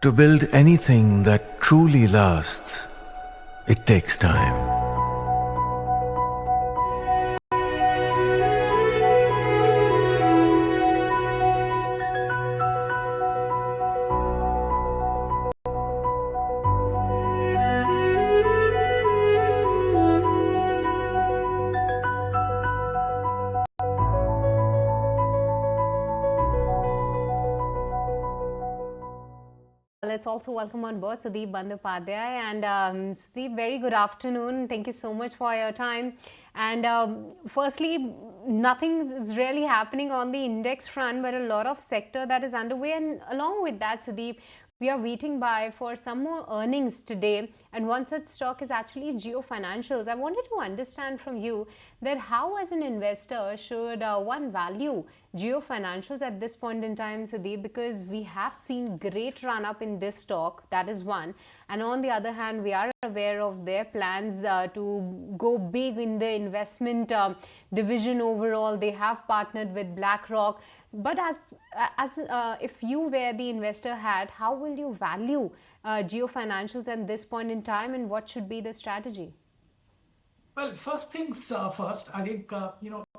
To build anything that truly lasts, it takes time. Let's also welcome on board Sudip Bandyopadhyay. And Sudip, very good afternoon. Thank you so much for your time. And firstly, nothing is really happening on the index front, but a lot of sector that is underway. And along with that, Sudip, we are waiting for some more earnings today, and one such stock is actually Jio Financials. I wanted to understand from you that how, as an investor, should one value Jio Financials at this point in time, Sudip, because we have seen great run up in this stock. That is one, and on the other hand, we are aware of their plans to go big in the investment division overall. They have partnered with BlackRock. But if you were the investor hat, how will you value Jio Financials at this point in time, and what should be the strategy? Well, first things first, I think,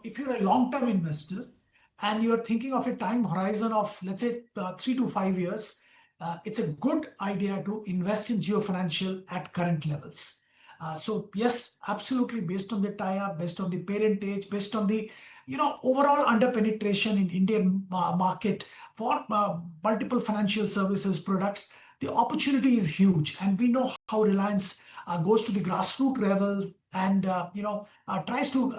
if you're a long-term investor and you're thinking of a time horizon of, let's say, 3 to 5 years, it's a good idea to invest in Jio Financial at current levels. So yes, absolutely, based on the tie-up, based on the parentage, based on the overall under-penetration in Indian market for multiple financial services products, the opportunity is huge. And we know how Reliance goes to the grassroots level and tries to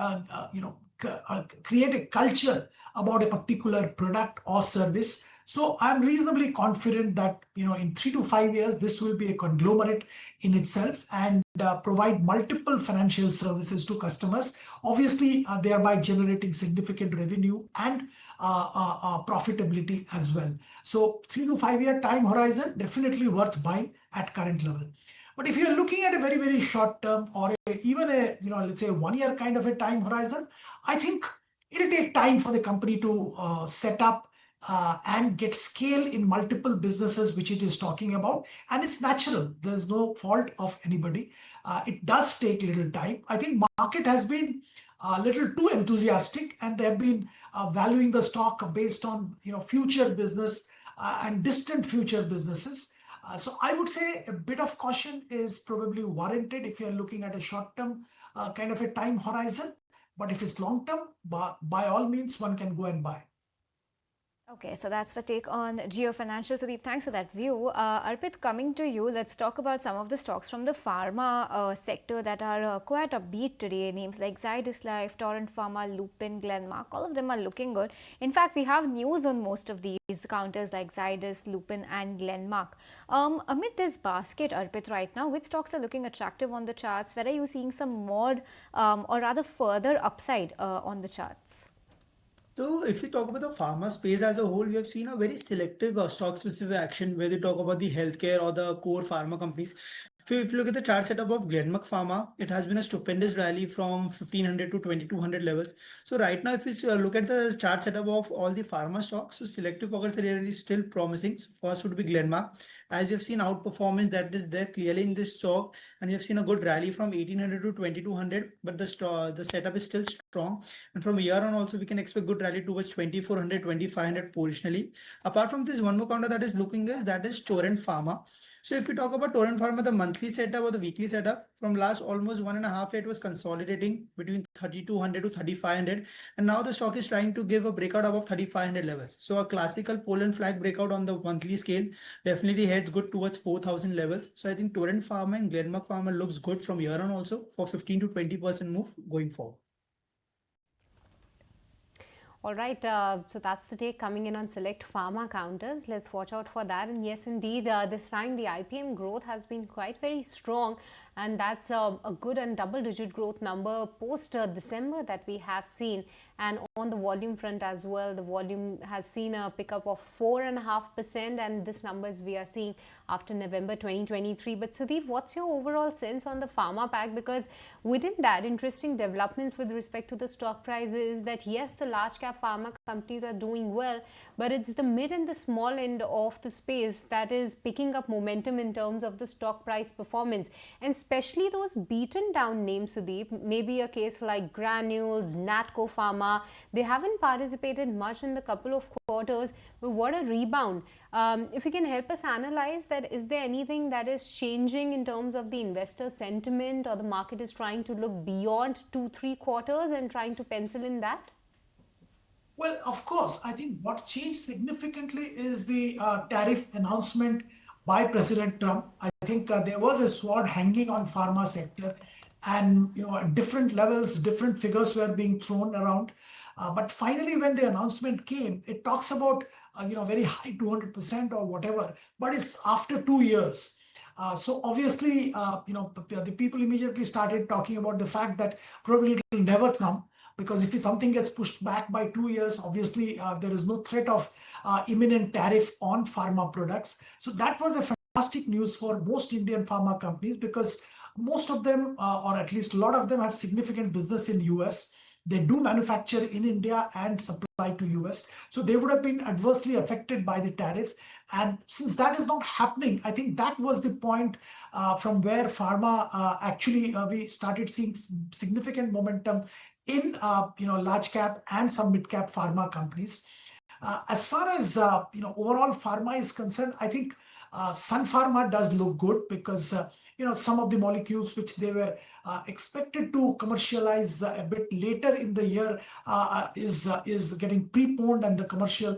create a culture about a particular product or service. So I'm reasonably confident that in 3 to 5 years this will be a conglomerate in itself and provide multiple financial services to customers, obviously thereby generating significant revenue and profitability as well. So 3 to 5 year time horizon, definitely worth buying at current level. But if you're looking at a very, very short term or even a, let's say 1 year kind of a time horizon, I think it'll take time for the company to set up and get scale in multiple businesses which it is talking about. And it's natural. There's no fault of anybody. It does take little time. I think market has been a little too enthusiastic and they've been valuing the stock based on future business and distant future businesses. So I would say a bit of caution is probably warranted if you're looking at a short-term kind of a time horizon. But if it's long-term, by all means, one can go and buy. Okay, so that's the take on Jio Financial. Sudeep, thanks for that view. Arpit, coming to you, let's talk about some of the stocks from the pharma sector that are quite upbeat today. Names like Zydus Life, Torrent Pharma, Lupin, Glenmark, all of them are looking good. In fact, we have news on most of these counters like Zydus, Lupin and Glenmark. Amid this basket, Arpit, right now, which stocks are looking attractive on the charts? Where are you seeing some more or rather further upside on the charts? So, if we talk about the pharma space as a whole, we have seen a very selective stock-specific action where they talk about the healthcare or the core pharma companies. If you look at the chart setup of Glenmark Pharma, it has been a stupendous rally from 1500 to 2200 levels. So right now, if you look at the chart setup of all the pharma stocks, so selective pockets are really still promising. So first would be Glenmark. As you've seen outperformance that is there clearly in this stock, and you've seen a good rally from 1800 to 2200, but the setup is still strong. And from here on also, we can expect good rally towards 2400, 2500 positionally. Apart from this, one more counter that is looking is that is Torrent Pharma. So if we talk about Torrent Pharma, the monthly setup or the weekly setup from last almost 1.5 years, it was consolidating between 3200 to 3500, and now the stock is trying to give a breakout above 3500 levels. So a classical Poland flag breakout on the monthly scale definitely heads good towards 4000 levels. So I think Torrent Pharma and Glenmark Pharma looks good from here on also for 15 to 20% move going forward. All right, so that's the take coming in on select pharma counters. Let's watch out for that. And yes, indeed, this time the IPM growth has been quite very strong. and that's a good and double-digit growth number post December that we have seen. And on the volume front as well, the volume has seen a pickup of 4.5%, and this numbers we are seeing after November 2023. But Sudip, what's your overall sense on the pharma pack? Because within that, interesting developments with respect to the stock prices, that yes, the large cap pharma companies are doing well, but it's the mid and the small end of the space that is picking up momentum in terms of the stock price performance, and especially those beaten down names, Sudeep. Maybe a case like Granules, Natco Pharma, they haven't participated much in the couple of quarters, but what a rebound. If you can help us analyze that, is there anything that is changing in terms of the investor sentiment, or the market is trying to look beyond 2-3 quarters and trying to pencil in that? Well, of course, I think what changed significantly is the tariff announcement by President Trump. I think there was a sword hanging on pharma sector, and at different levels, different figures were being thrown around. But finally, when the announcement came, it talks about very high 200% or whatever, but it's after 2 years. So obviously, the people immediately started talking about the fact that probably it will never come, because if something gets pushed back by 2 years, obviously there is no threat of imminent tariff on pharma products. So that was a fantastic news for most Indian pharma companies, because most of them, or at least a lot of them, have significant business in US. They do manufacture in India and supply to US. So they would have been adversely affected by the tariff. And since that is not happening, I think that was the point from where pharma actually we started seeing significant momentum in large cap and some mid cap pharma companies. As far as overall pharma is concerned, I think Sun Pharma does look good, because some of the molecules which they were expected to commercialize a bit later in the year is getting preponed, and the commercial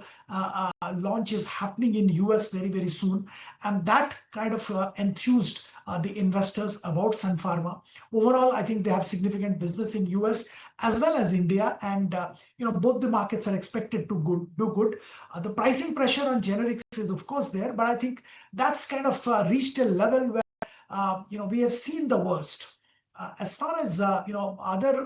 launch is happening in US very, very soon. And that kind of enthused the investors about Sun Pharma. Overall, I think they have significant business in US as well as India, and both the markets are expected to do good. The pricing pressure on generics is of course there, but I think that's kind of reached a level where we have seen the worst. As far as other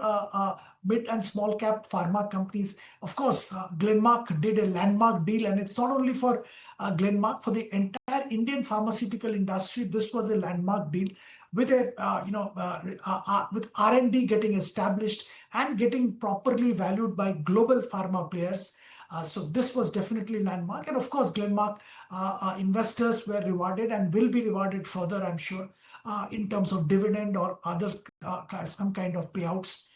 mid and small cap pharma companies, of course, Glenmark did a landmark deal, and it's not only for Glenmark, for the entire Indian pharmaceutical industry. This was a landmark deal with with R&D getting established and getting properly valued by global pharma players. So this was definitely landmark, and of course, Glenmark investors were rewarded and will be rewarded further, I'm sure, in terms of dividend or other some kind of payouts.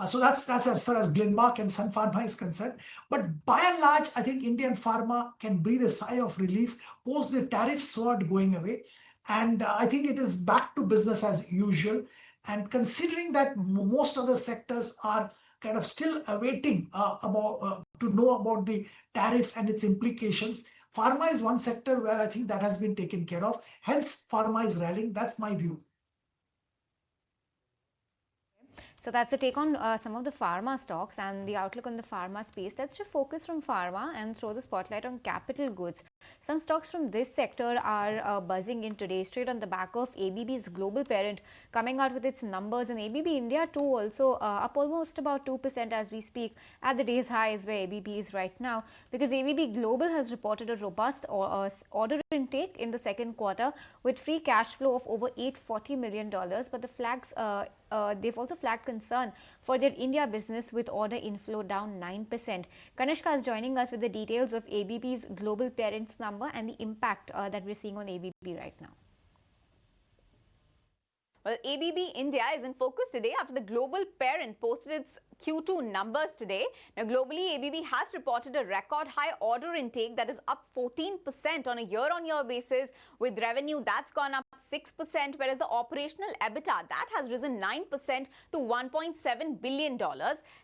So that's as far as Glenmark and Sun Pharma is concerned. But by and large, I think Indian pharma can breathe a sigh of relief post the tariff sword going away, and I think it is back to business as usual. And considering that most other sectors are kind of still awaiting to know about the tariff and its implications, pharma is one sector where I think that has been taken care of. Hence, pharma is rallying. That's my view. So that's the take on some of the pharma stocks and the outlook on the pharma space. Let's shift focus from pharma and throw the spotlight on capital goods. Some stocks from this sector are buzzing in today, straight on the back of ABB's global parent coming out with its numbers, and ABB India too also up almost about 2% as we speak, at the day's high is where ABB is right now, because ABB Global has reported a robust order intake in the second quarter with free cash flow of over $840 million, but the flags they've also flagged concern for their India business with order inflow down 9%. Kanishka is joining us with the details of ABB's global parents number and the impact that we're seeing on ABB right now. Well, ABB India is in focus today after the global parent posted its Q2 numbers today. Now, globally, ABB has reported a record high order intake that is up 14% on a year-on-year basis, with revenue that's gone up 6%, whereas the operational EBITDA that has risen 9% to $1.7 billion.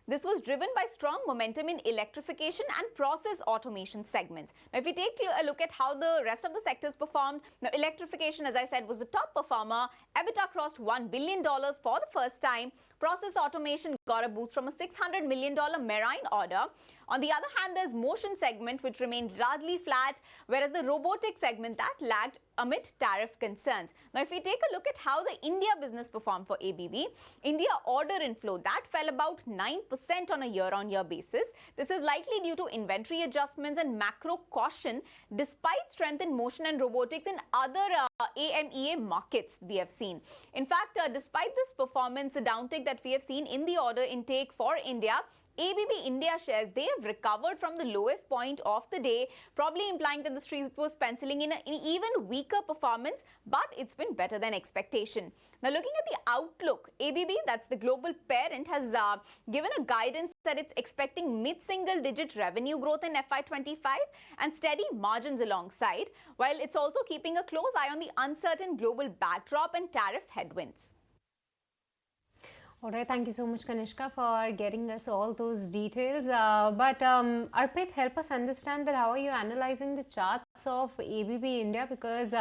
This was driven by strong momentum in electrification and process automation segments. Now, if we take a look at how the rest of the sectors performed, now electrification, as I said, was the top performer. EBITDA crossed $1 billion for the first time. Process automation got a boost from a $600 million marine order. On the other hand, there's motion segment which remained largely flat, whereas the robotic segment that lagged amid tariff concerns. Now, if we take a look at how the India business performed for ABB, India order inflow that fell about 9% on a year-on-year basis. This is likely due to inventory adjustments and macro caution despite strength in motion and robotics in other AMEA markets we have seen. In fact, despite this performance downtick that we have seen in the order intake for India, ABB India shares, they have recovered from the lowest point of the day, probably implying that the street was penciling in an even weaker performance, but it's been better than expectation. Now, looking at the outlook, ABB, that's the global parent, has given a guidance that it's expecting mid-single digit revenue growth in FY25 and steady margins alongside, while it's also keeping a close eye on the uncertain global backdrop and tariff headwinds. All right, thank you so much, Kanishka, for getting us all those details. But Arpit, help us understand that how are you analyzing the charts of ABB India, because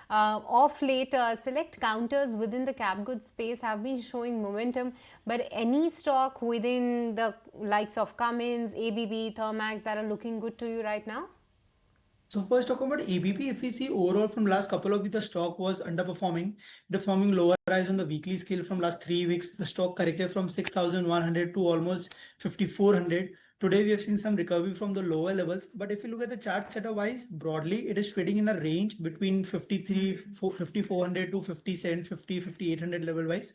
of late, select counters within the cap goods space have been showing momentum, but any stock within the likes of Cummins, ABB, Thermax that are looking good to you right now? So first talk about ABB. If we see overall from last couple of weeks, the stock was underperforming, forming lower highs on the weekly scale from last 3 weeks. The stock corrected from 6,100 to almost 5,400. Today we have seen some recovery from the lower levels, but if you look at the chart setup wise, broadly it is trading in a range between 5,400 to 5,750, 5,800 level wise.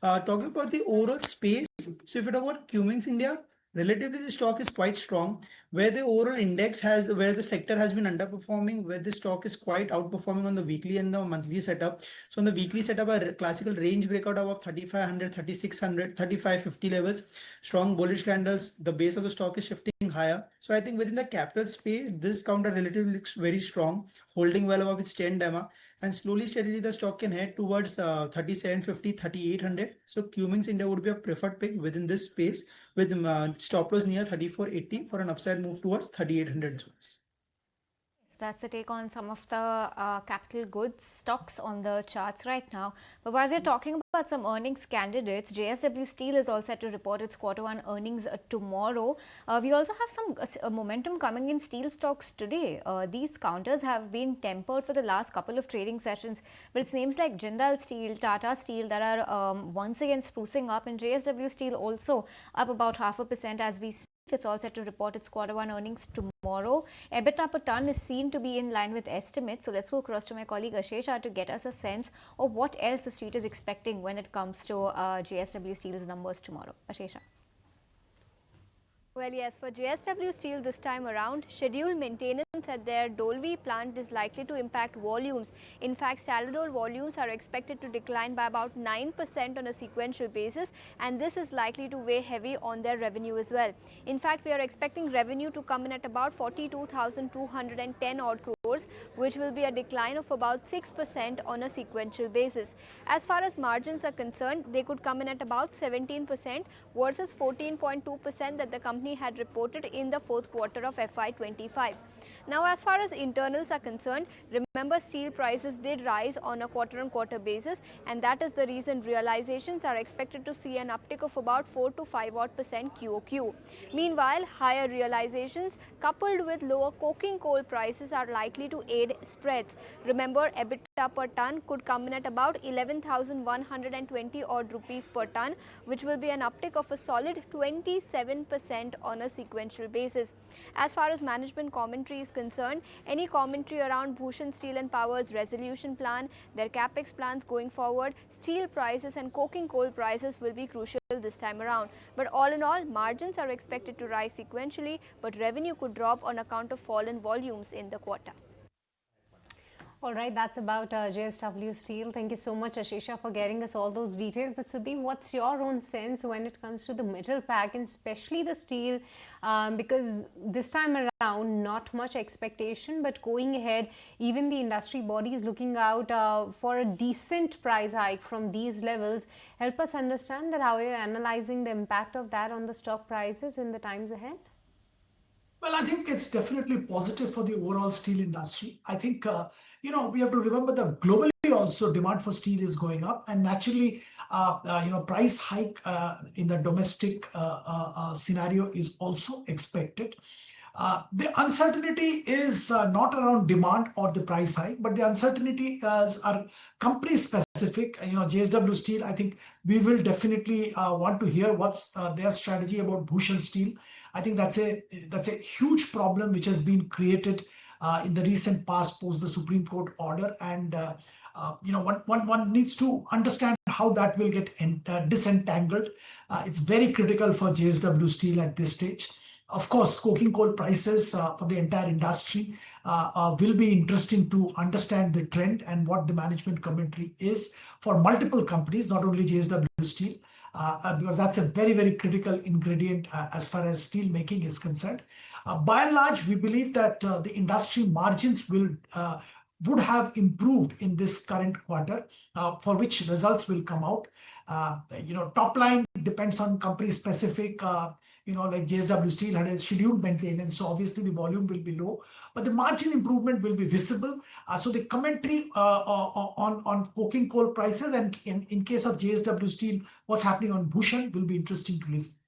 Talking about the overall space, so if you talk about Cummins India, relatively the stock is quite strong, where the overall index has, where the sector has been underperforming, where the stock is quite outperforming on the weekly and the monthly setup. So on the weekly setup, a classical range breakout of 3,500, 3,600, 3,550 levels, strong bullish candles, the base of the stock is shifting higher. So I think within the capital space, this counter relatively looks very strong, holding well above its 10 DEMA, and slowly steadily the stock can head towards 3,750, 3,800. So Cummins India would be a preferred pick within this space, with stop loss near 3,480 for an upside move towards 3,800 zones. That's the take on some of the capital goods stocks on the charts right now. But while we're talking about some earnings candidates, JSW Steel is all set to report its Q1 earnings tomorrow. We also have some momentum coming in steel stocks today. These counters have been tempered for the last couple of trading sessions, but it's names like Jindal Steel, Tata Steel that are once again sprucing up, and JSW Steel also up about 0.5% as we speak. It's all set to report its Q1 earnings tomorrow. EBITDA per ton is seen to be in line with estimates. So let's go across to my colleague Ashesha to get us a sense of what else the street is expecting when it comes to JSW Steel's numbers tomorrow. Ashesha. Well, yes, for JSW Steel this time around, scheduled maintenance at their Dolvi plant is likely to impact volumes. In fact, Saladol volumes are expected to decline by about 9% on a sequential basis, and this is likely to weigh heavy on their revenue as well. In fact, we are expecting revenue to come in at about 42,210 odd crores, which will be a decline of about 6% on a sequential basis. As far as margins are concerned, they could come in at about 17% versus 14.2% that the company had reported in the fourth quarter of FY25. Now, as far as internals are concerned, remember steel prices did rise on a quarter-on-quarter basis, and that is the reason realizations are expected to see an uptick of about 4 to 5% QOQ. Meanwhile, higher realizations coupled with lower coking coal prices are likely to aid spreads. Remember, EBITDA per ton could come in at about 11,120 odd rupees per ton, which will be an uptick of a solid 27% on a sequential basis. As far as management commentary is concerned, any commentary around Bhushan Steel and Power's resolution plan, their capex plans going forward, steel prices and coking coal prices will be crucial this time around. But all in all, margins are expected to rise sequentially, but revenue could drop on account of fallen volumes in the quarter. All right, that's about JSW Steel. Thank you so much, Ashesha, for getting us all those details. But Sudip, what's your own sense when it comes to the metal pack and especially the steel? Because this time around, not much expectation, but going ahead, even the industry body is looking out for a decent price hike from these levels. Help us understand that how you're analyzing the impact of that on the stock prices in the times ahead. Well, I think it's definitely positive for the overall steel industry. I think, we have to remember that globally also demand for steel is going up, and naturally, price hike in the domestic scenario is also expected. The uncertainty is not around demand or the price hike, but the uncertainty are company specific. JSW Steel, I think we will definitely want to hear what's their strategy about Bhushan Steel. I think that's a huge problem which has been created in the recent past post the Supreme Court order, and one needs to understand how that will get disentangled. It's very critical for JSW Steel at this stage. Of course, coking coal prices for the entire industry will be interesting to understand the trend and what the management commentary is for multiple companies, not only JSW Steel, because that's a very, very critical ingredient as far as steel making is concerned. By and large, we believe that the industry margins would have improved in this current quarter, for which results will come out. Top line depends on company specific. Like JSW Steel had a scheduled maintenance, so obviously the volume will be low, but the margin improvement will be visible. So the commentary on coking coal prices and in case of JSW Steel, what's happening on Bhushan will be interesting to listen.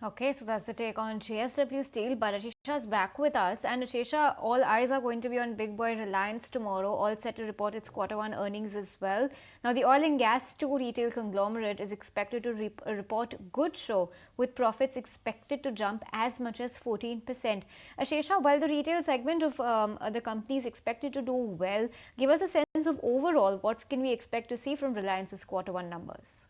Okay, so that's the take on JSW Steel, but Ashesha's back with us. And Ashesha, all eyes are going to be on big boy Reliance tomorrow, all set to report its quarter 1 earnings as well. Now, the oil and gas 2 retail conglomerate is expected to report good show, with profits expected to jump as much as 14%. Ashesha, while the retail segment of the company is expected to do well, give us a sense of overall what can we expect to see from Reliance's quarter 1 numbers.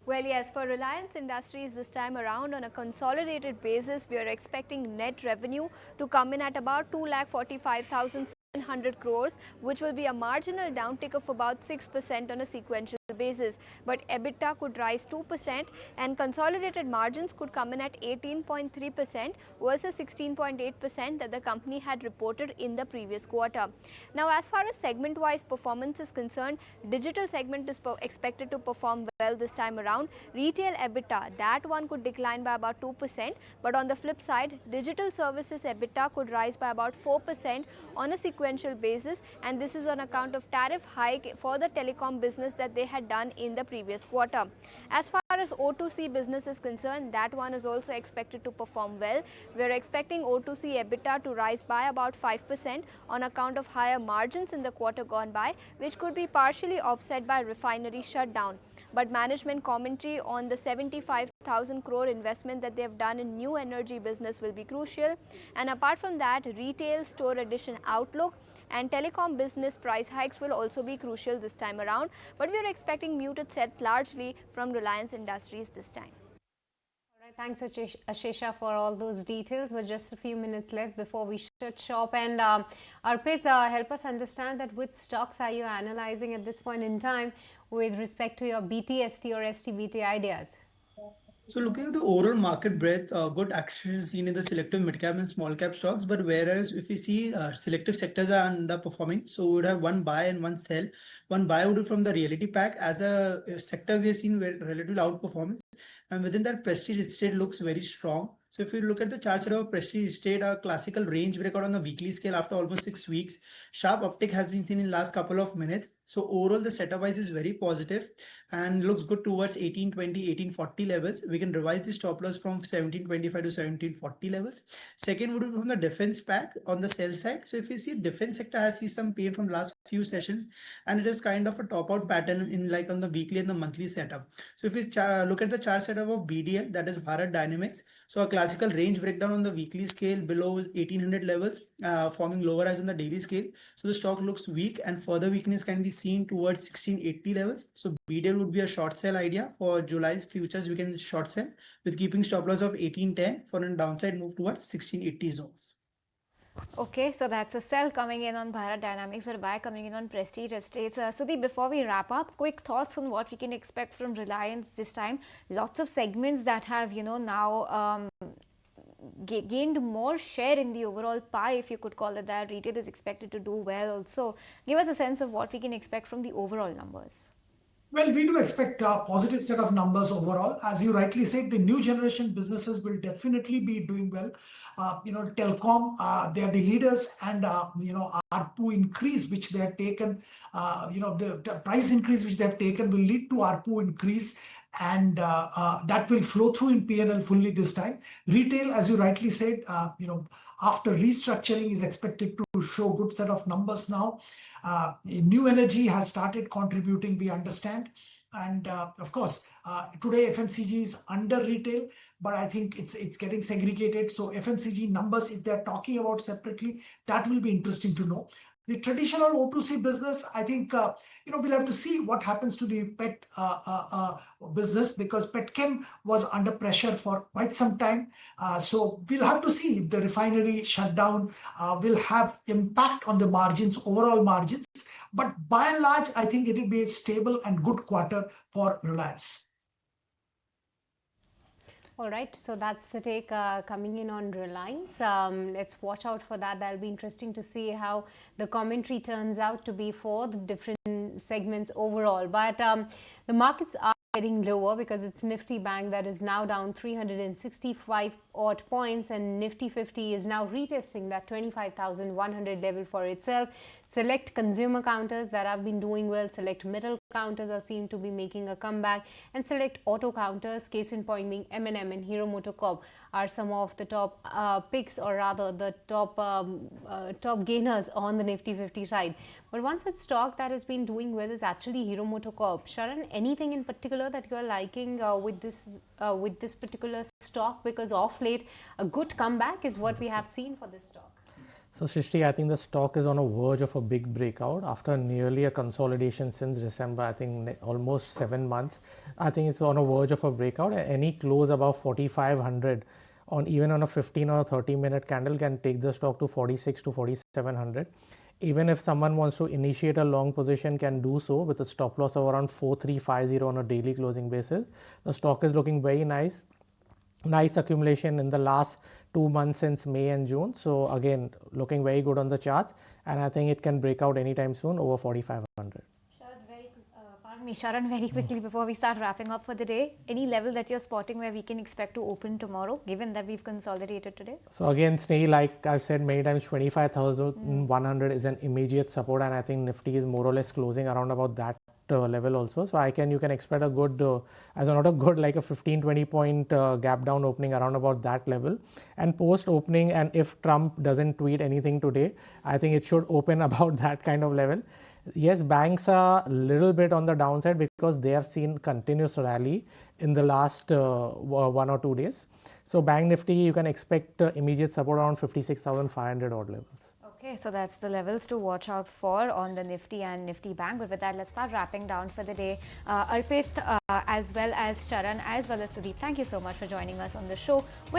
Well, yes, for Reliance Industries this time around on a consolidated basis, we are expecting net revenue to come in at about 2,45,700 crores, which will be a marginal downtick of about 6% on a sequential basis. But EBITDA could rise 2% and consolidated margins could come in at 18.3% versus 16.8% that the company had reported in the previous quarter. Now, as far as segment-wise performance is concerned, digital segment is expected to perform well this time around. Retail EBITDA, that one could decline by about 2%, but on the flip side, digital services EBITDA could rise by about 4% on a sequential basis, and this is on account of tariff hike for the telecom business that they had done in the previous quarter. As far as O2C business is concerned, that one is also expected to perform well. We are expecting O2C EBITDA to rise by about 5% on account of higher margins in the quarter gone by, which could be partially offset by refinery shutdown. But management commentary on the 75,000 crore investment that they have done in new energy business will be crucial. And apart from that, retail store addition outlook and telecom business price hikes will also be crucial this time around. But we are expecting muted set largely from Reliance Industries this time. Thanks, Ashesha, for all those details. But just a few minutes left before we shut shop. And Arpit, help us understand that which stocks are you analyzing at this point in time with respect to your BTST or STBT ideas? So looking at the overall market breadth, good action is seen in the selective mid-cap and small-cap stocks. But whereas if we see selective sectors are underperforming, so we would have one buy and one sell. One buy would be from the reality pack. As a sector, we have seen relative outperformance. And within that, Prestige Estate looks very strong. So if you look at the chart set of Prestige Estate, a classical range breakout on the weekly scale after almost 6 weeks. Sharp uptick has been seen in last couple of minutes. So overall, the setup wise is very positive and looks good towards 1820, 1840 levels. We can revise the stop loss from 1725 to 1740 levels. Second would be from the defense pack on the sell side. So if you see defense sector has seen some pain from last few sessions, and it is kind of a top out pattern in like on the weekly and the monthly setup. So if we look at the chart setup of BDL, that is Bharat Dynamics. So a classical range breakdown on the weekly scale below 1800 levels, forming lower as on the daily scale. So the stock looks weak and further weakness can be seen towards 1680 levels. So BDL would be a short sell idea for July's futures. We can short sell with keeping stop loss of 1810 for a downside move towards 1680 zones. Okay, so that's a sell coming in on Bharat Dynamics, but a buy coming in on Prestige Estates. Sudip, before we wrap up, quick thoughts on what we can expect from Reliance this time. Lots of segments that have, now gained more share in the overall pie, if you could call it that. Retail is expected to do well also. Give us a sense of what we can expect from the overall numbers. Well, we do expect a positive set of numbers overall. As you rightly said, the new generation businesses will definitely be doing well. Telecom, they are the leaders, and ARPU increase which they have taken, the price increase which they have taken will lead to ARPU increase, and that will flow through in P&L fully this time. Retail, as you rightly said, after restructuring is expected to show good set of numbers now. New energy has started contributing, we understand. And of course, today FMCG is under retail, but I think it's getting segregated. So FMCG numbers, if they're talking about separately, that will be interesting to know. The traditional O2C business, I think, we'll have to see what happens to the pet business, because Petchem was under pressure for quite some time. So we'll have to see if the refinery shutdown will have impact on the margins, overall margins. But by and large, I think it will be a stable and good quarter for Reliance. All right, so that's the take coming in on Reliance. Let's watch out for that. That'll be interesting to see how the commentary turns out to be for the different segments overall. But the markets are getting lower because it's Nifty Bank that is now down 365 odd points, and Nifty 50 is now retesting that 25,100 level for itself. Select consumer counters that have been doing well, select metal counters are seen to be making a comeback, and select auto counters, case in point being M&M and Hero MotoCorp, are some of the top picks, or rather the top gainers on the Nifty 50 side. But one such stock that has been doing well is actually Hero MotoCorp. Sharan, anything in particular that you are liking with this particular stock? Because of late, a good comeback is what we have seen for this stock. So Shrishti, I think the stock is on a verge of a big breakout after nearly a consolidation since December. I think almost 7 months. I think it's on a verge of a breakout. Any close above 4,500 even on a 15 or 30-minute candle can take the stock to 46 to 4,700. Even if someone wants to initiate a long position, can do so with a stop loss of around 4,350 on a daily closing basis. The stock is looking very nice. Nice accumulation in the last 2 months since May and June. So again, looking very good on the charts, and I think it can break out anytime soon over 4,500. Sharan, very quickly before we start wrapping up for the day, any level that you're spotting where we can expect to open tomorrow, given that we've consolidated today? So again, Snehi, like I've said many times, 25,100 is an immediate support, and I think Nifty is more or less closing around about that level also. So you can expect a good, like a 15-20 point gap down opening around about that level. And post opening, and if Trump doesn't tweet anything today, I think it should open about that kind of level. Yes, banks are a little bit on the downside because they have seen continuous rally in the last 1 or 2 days. So Bank Nifty, you can expect immediate support around 56,500 odd levels. Okay, so that's the levels to watch out for on the Nifty and Nifty Bank. But with that, let's start wrapping down for the day. Arpit, as well as Sharan, as well as Sudip, thank you so much for joining us on the show. With